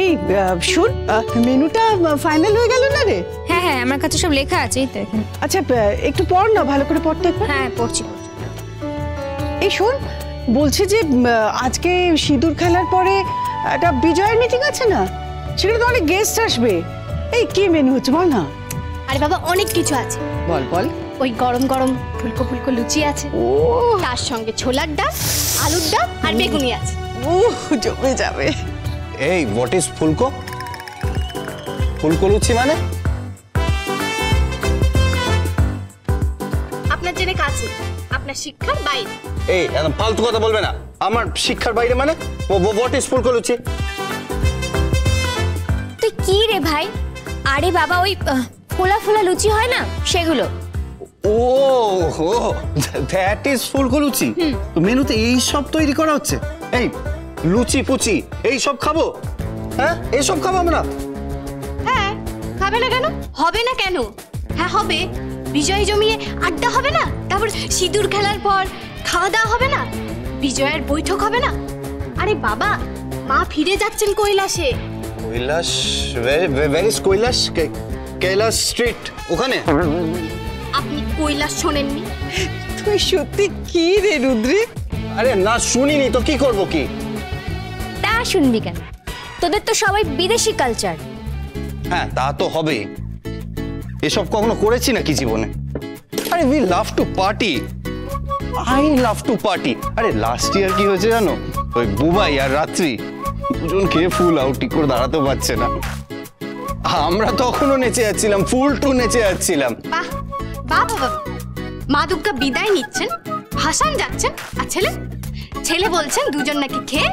এই শুন, মেনুটা ফাইনাল হয়ে গেল না রে? হ্যাঁ হ্যাঁ, আমার কাছে সব লেখা আছে এই তো এখানে। আচ্ছা একটু পড় না, ভালো করে পড়তে একবার। হ্যাঁ পড়ছি। এই শোন, বলছে যে আজকে সিঁদুর খেলার পরে একটা বিজয়ের মিটিং আছে না, সেখানে তো অনেক গেস্ট আসবে। এই কি মেনু হচ্ছে বল না। আরে বাবা, অনেক কিছু আছে। বল বল। ওই গরম গরম ফুলকো ফুলকো লুচি আছে, ও তার সঙ্গে ছোলার ডাল, আলুর ডাল আর বেগুনি আছে। জমে যাবে। এই হোয়াট ইজ ফুলকো? ফুলকো লুচি মানে? আপনার জেনে কাছে, আপনার শিক্ষার বাইরে। এই একদম ফালতু কথা বলবে না। আমার শিক্ষার বাইরে মানে? হোয়াট ইজ ফুলকো লুচি? তুই কি রে ভাই? আরে বাবা, ওই ফোলা ফোলা লুচি হয় না সেগুলো। ও দ্যাট ইজ ফুলকো লুচি। তো মেনুতে এই সব তৈরি করা হচ্ছে? এই লুচি পুচি এই সব খাবো? হ্যাঁ এই সব খাবো আমরা? হ্যাঁ, খাবে না কেন? হবে না কেন? হ্যাঁ হবে। বিজয় জমিয়ে আড্ডা হবে না? তারপর সিঁদুর খেলার পর খাওয়া দাওয়া হবে না? বিজয়ের বৈঠক হবে না? আরে বাবা, মা ফিরে যাচ্ছেন কৈলাসে। Kailash? where is Kailash? Kailash street ওখানে? আপনি কৈলাস শোনেননি? তুই সত্যি কি রে রুদ্রিক? আরে না শুনিনি তো কি করব কি? তা শুনবি কেন? তোদের তো সবাই বিদেশি কালচার। হ্যাঁ তা তো হবে। এসব কখনো করেছি নাকি জীবনে? আরে we love to party, I love to party. আরে লাস্ট ইয়ার কি হয়েছে জানো? ওই বুবাই আর রাত্রি দুজন খেয়ে ফুল আউট করে দাঁড়াতেও পারছে না। আমরা তখনও নেচে যাচ্ছিলাম, ফুল টু নেচে যাচ্ছিলাম। বাহ বাহ বাবা, মা দুর্গা বিদায় নিচ্ছেন, ভাসান যাচ্ছেন, আর ছেলে বলছেন দুজন নাকি খেয়ে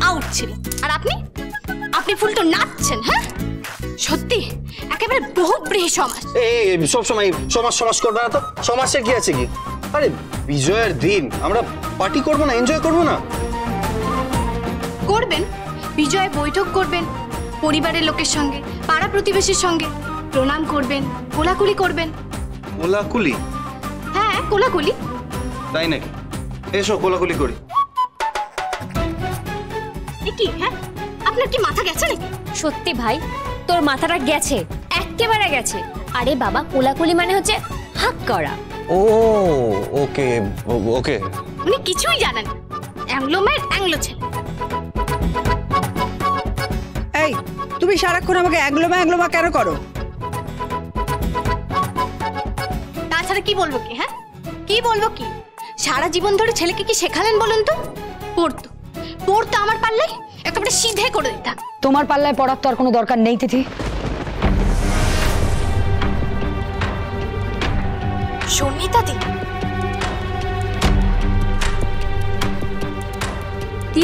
আউট ছিল, আর আপনি ফুল তো নাচছেন। হ্যাঁ সত্যি একেবারে বহুব্রীহি সমাজ। এই সব সময় সমাজ সমাজ করবে না তো। সমাজের কি আছে কি? আরে বিজয়ের দিন আমরা পার্টি করবো না, এনজয় করবো না? করবেন, বিজয় বৈঠক করবেন পরিবারের লোকের সঙ্গে, পাড়া প্রতিবেশীর সঙ্গে, প্রণাম করবেন, কোলাকুলি করবেন। কোলাকুলি? হ্যাঁ কোলাকুলি। তাই নাকি? এসো কোলাকুলি করি। কি হ্যাঁ, আপনার কি মাথা গেছে নাকি? সত্যি ভাই, তোর মাথাটা গেছে, একেবারে গেছে। আরে বাবা, কোলাকুলি মানে হচ্ছে হাক করা। ও ওকে ওকে। উনি কিছুই জানেন না, অ্যাংলো মায়ের অ্যাংলো ছেলে। এই তুমি সারাক্ষণ আমাকে অ্যাংলোমা কেন করো? তাছাড়া কি বলবো কি? হ্যাঁ কি বলবো কি? সারা জীবন ধরে ছেলেকে কি শেখালেন বলুন তো? পড়তো আমার পাল্লায় একেবারে সিধে করে দিতাম। তোমার পাল্লায় পড়ার তো আর কোনো দরকার নেই তিথি। সন্নিতা দি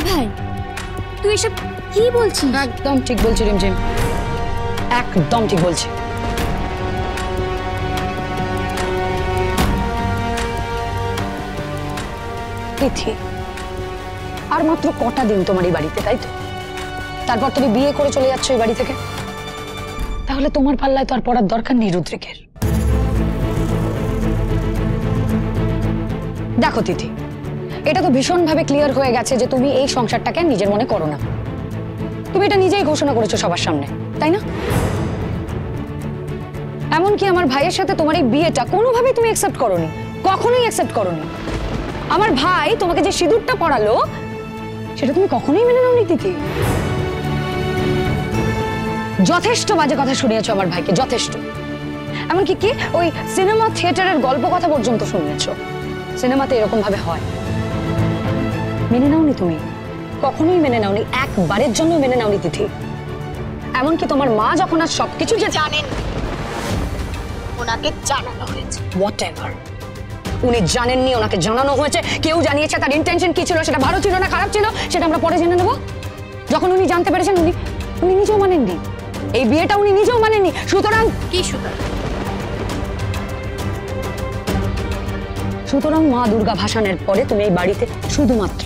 ভাই, তুই এসব কি বলছিস? একদম ঠিক বলছি রিমঝিম, একদম ঠিক বলছি। তিথি, আর মাত্র কটা দিন তোমার এই বাড়িতে, তাই তো? তারপর তুমি বিয়ে করে চলে যাচ্ছ এই বাড়ি থেকে। তাহলে তোমার পাল্লায় তো আর পড়ার দরকার নেই রুদ্রিকের। দেখো তিথি, এটা তো ভীষণভাবে ক্লিয়ার হয়ে গেছে যে তুমি এই সংসারটাকে নিজের মনে করো না। তুমি এটা নিজেই ঘোষণা করেছো সবার সামনে, তাই না? এমনকি আমার ভাইয়ের সাথে তোমার এই বিয়েটা কোনোভাবেই তুমি অ্যাকসেপ্ট করোনি, কখনোই অ্যাকসেপ্ট করোনি। আমার ভাই তোমাকে যে সিঁদুরটা পরালো সেটা তুমি কখনোই মেনে নাওনি তিথি। যথেষ্ট বাজে কথা শুনিয়েছো আমার ভাইকে, যথেষ্ট। এমনকি কি ওই সিনেমা থিয়েটারের গল্প কথা পর্যন্ত শুনিয়েছো। সিনেমাতে এরকম ভাবে হয়, মেনে নাওনি তুমি, কখনোই মেনে নাওনি, একবারের জন্য মেনে নাওনি তিথি। এমনকি তোমার মা যখন আজ সবকিছু যে জানেন, ওনাকে জানানো হয়েছে। হোয়াটএভার, উনি জানেননি, ওনাকে জানানো হয়েছে, কেউ জানিয়েছে, তার ইন্টেনশন কি ছিল, সেটা ভালো ছিল না খারাপ ছিল সেটা আমরা পরে জেনে নেব। যখন উনি জানতে পেরেছেন উনি নিজেও মানেননি, এই বিয়েটা উনি নিজেও মানেননি। সুতরাং কি সুতরাং মা দুর্গা ভাসানের পরে তুমি এই বাড়িতে শুধুমাত্র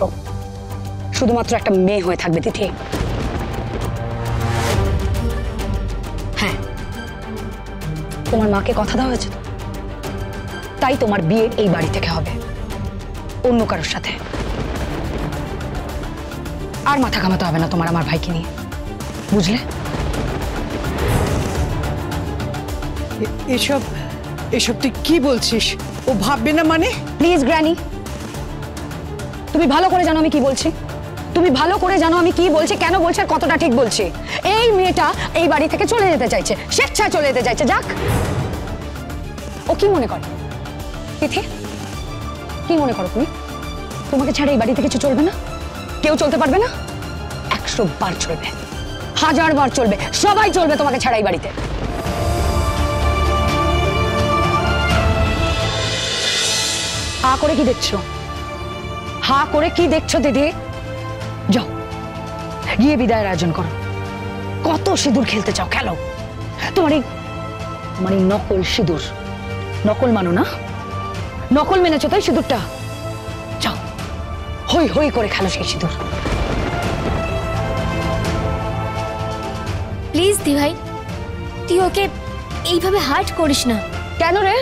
একটা মেয়ে হয়ে থাকবে তিথি। হ্যাঁ, তোমার মাকে কথা দেওয়া হয়েছে, তাই তোমার বিয়ে এই বাড়ি থেকে হবে, অন্য কারোর সাথে। আর মাথা ঘামাতে হবে না তোমার আমার ভাইকে নিয়ে। বুঝলে? এসব এসব তুই কি বলছিস? ও ভাববে না মানে? প্লিজ গ্র্যানি, তুমি ভালো করে জানো আমি কি বলছি। তুমি ভালো করে জানো আমি কি বলছি, কেন বলছি আর কতটা ঠিক বলছি। এই মেয়েটা এই বাড়ি থেকে চলে যেতে চাইছে, স্বেচ্ছায় চলে যেতে চাইছে। যাক, ও কি মনে করে? তিথি, কি মনে করো তুমি? তোমাকে ছাড়া এই বাড়িতে কিছু চলবে না? কেউ চলতে পারবে না? 100 বার চলবে, 1000 বার চলবে, সবাই চলবে তোমাকে ছাড়া এই বাড়িতে। হা করে কি দেখছো? হা করে কি দেখছো দিদি? যাও গিয়ে বিদায়ের আয়োজন করো। কত সিঁদুর খেলতে চাও খেলো। তোমার এই নকল সিঁদুর, নকল মানো না? নকল মেনেছো তাই সিঁদুরটা? যাও হই হই করে খেলো সেই সিঁদুর। প্লিজ দি ভাই, তুই ওকে এইভাবে হার্ট করিস না। কেন রে?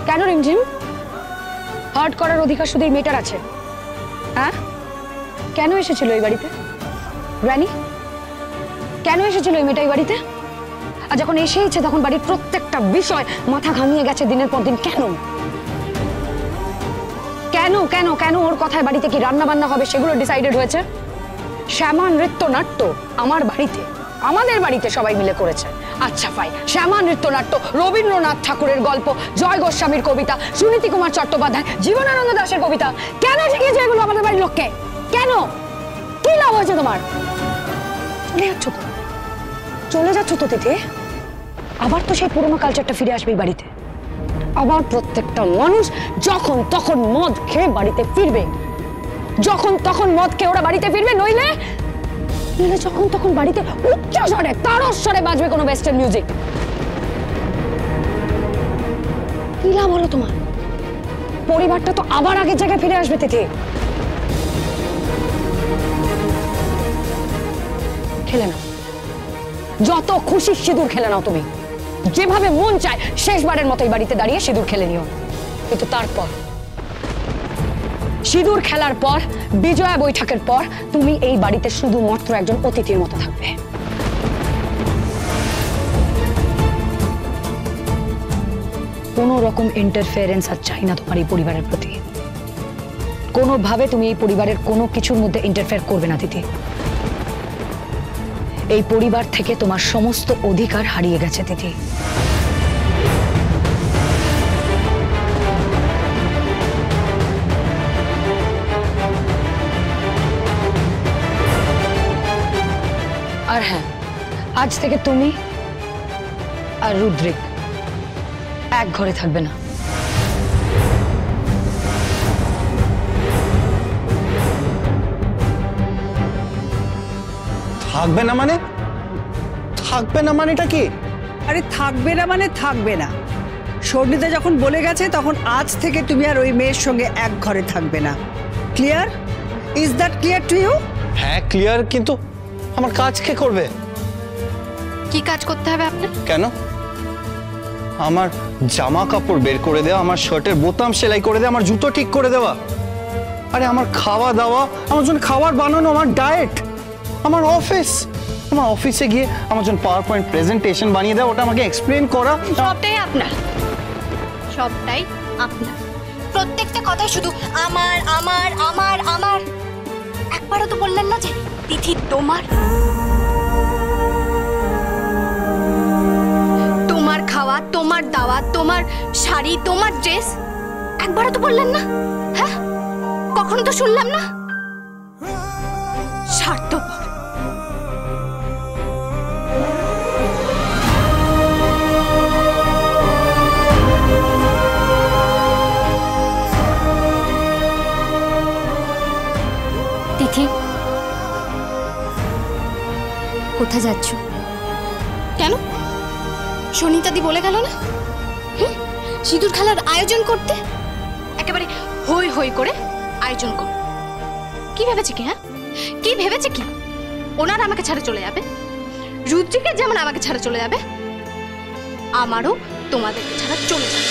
কেন রিমঝিম? হার্ট করার অধিকার শুধু এই মেয়েটার আছে? হ্যাঁ, কেন এসেছিল এই বাড়িতে? রানী, কেন এসেছিল এই মেয়েটা এই বাড়িতে? আর যখন এসেইছে তখন বাড়ির প্রত্যেকটা বিষয় মাথা ঘামিয়ে গেছে দিনের পর দিন। কেন কেন কেন কেন ওর কথায় বাড়িতে কি রান্না বান্না হবে সেগুলো ডিসাইডেড হয়েছে। শ্যামা নৃত্য নাট্য আমার বাড়িতে, আমাদের বাড়িতে সবাই মিলে করেছে। আচ্ছা ভাই, শ্যামা নৃত্য নাট্য, রবীন্দ্রনাথ ঠাকুরের গল্প, জয় গোস্বামীর কবিতা, সুনীতি কুমার চট্টোপাধ্যায়, জীবনানন্দ দাশের কবিতা, কেন শিখিয়েছে এগুলো আমাদের বাড়ির লোককে? কেন? কি লাভ হয়েছে তোমার? চলে যাচ্ছ তো, চলে যাচ্ছ তো তিথি। আবার তো সেই পুরোনো কালচারটা ফিরে আসবে এই বাড়িতে। আবার প্রত্যেকটা মানুষ যখন তখন মদ খেয়ে বাড়িতে ফিরবে, যখন তখন মদ খেয়ে ওরা বাড়িতে ফিরবে। নইলে যখন তখন বাড়িতে উচ্চ স্বরে তারস্বরে স্বরে বাজবে কোনো ওয়েস্টার্ন মিউজিক। কি লাভ হলো তোমার? পরিবারটা তো আবার আগের জায়গায় ফিরে আসবে তিথি। খেলে নাও, যত খুশি সিঁদুর খেলে নাও তুমি, যেভাবে মন চায় শেষবারের মতো এই বাড়িতে দাঁড়িয়ে সিঁদুর খেলে নিও। কিন্তু তারপর সিঁদুর খেলার পর, বিজয়া বৈঠকের পর তুমি এই বাড়িতে শুধুমাত্র একজন অতিথির মতো থাকবে। কোনো রকম ইন্টারফেয়ারেন্স আর চাই না তোমার এই পরিবারের প্রতি। কোনোভাবে তুমি এই পরিবারের কোনো কিছুর মধ্যে ইন্টারফেয়ার করবে না দিদি। এই পরিবার থেকে তোমার সমস্ত অধিকার হারিয়ে গেছে দিদি। আর হ্যাঁ, আজ থেকে তুমি আর রুদ্রিক এক ঘরে থাকবে না। থাকবে না মানে? থাকবে না মানেটা কি? আরে থাকবে না মানে থাকবে না। স্বর্ণিতা যখন বলে গেছে তখন আজ থেকে তুমি আর ওই মেয়ের সঙ্গে এক ঘরে থাকবে না। Clear? Is that clear to you? হ্যাঁ ক্লিয়ার, কিন্তু আমার কাজ কে করবে? কি কাজ করতে হবে আপনার? কেন? আমার জামা কাপড় বের করে দেওয়া, আমার শার্টের বোতাম সেলাই করে দেওয়া, আমার জুতো ঠিক করে দেওয়া, আরে আমার খাওয়া দাওয়া, আমার জন্য খাবার বানানো, আমার ডায়েট, আমার অফিস, আমার অফিসে গিয়ে আমার জন্য পাওয়ার পয়েন্ট প্রেজেন্টেশন বানিয়ে দেওয়া, ওটা আমাকে এক্সপ্লেন করা, সবটাই আপনার, সবটাই আপনার। প্রত্যেকটা কথাই শুধু আমার আমার আমার আমার। একবারও তো বললেন না যে তিথি তোমার? তোমার খাওয়া, তোমার দাওয়া, তোমার শাড়ি, তোমার ড্রেস, একবারও তো বললেন না? হ্যাঁ, কখনো তো শুনলাম না। স্বার্থপর। তিথি, কোথায় যাচ্ছ? কেন? সুনিতাদি বলে গেল না সিঁদুর খেলার আয়োজন করতে? একেবারে হই হই করে আয়োজন কর। কি ভেবেছে কি? হ্যাঁ, কি ভেবেছে কি? ওনারা আমাকে ছাড়ে চলে যাবে? রুদ্রিকের যেমন আমাকে ছাড়া চলে যাবে, আমারও তোমাদেরকে ছাড়া চলে যাবে।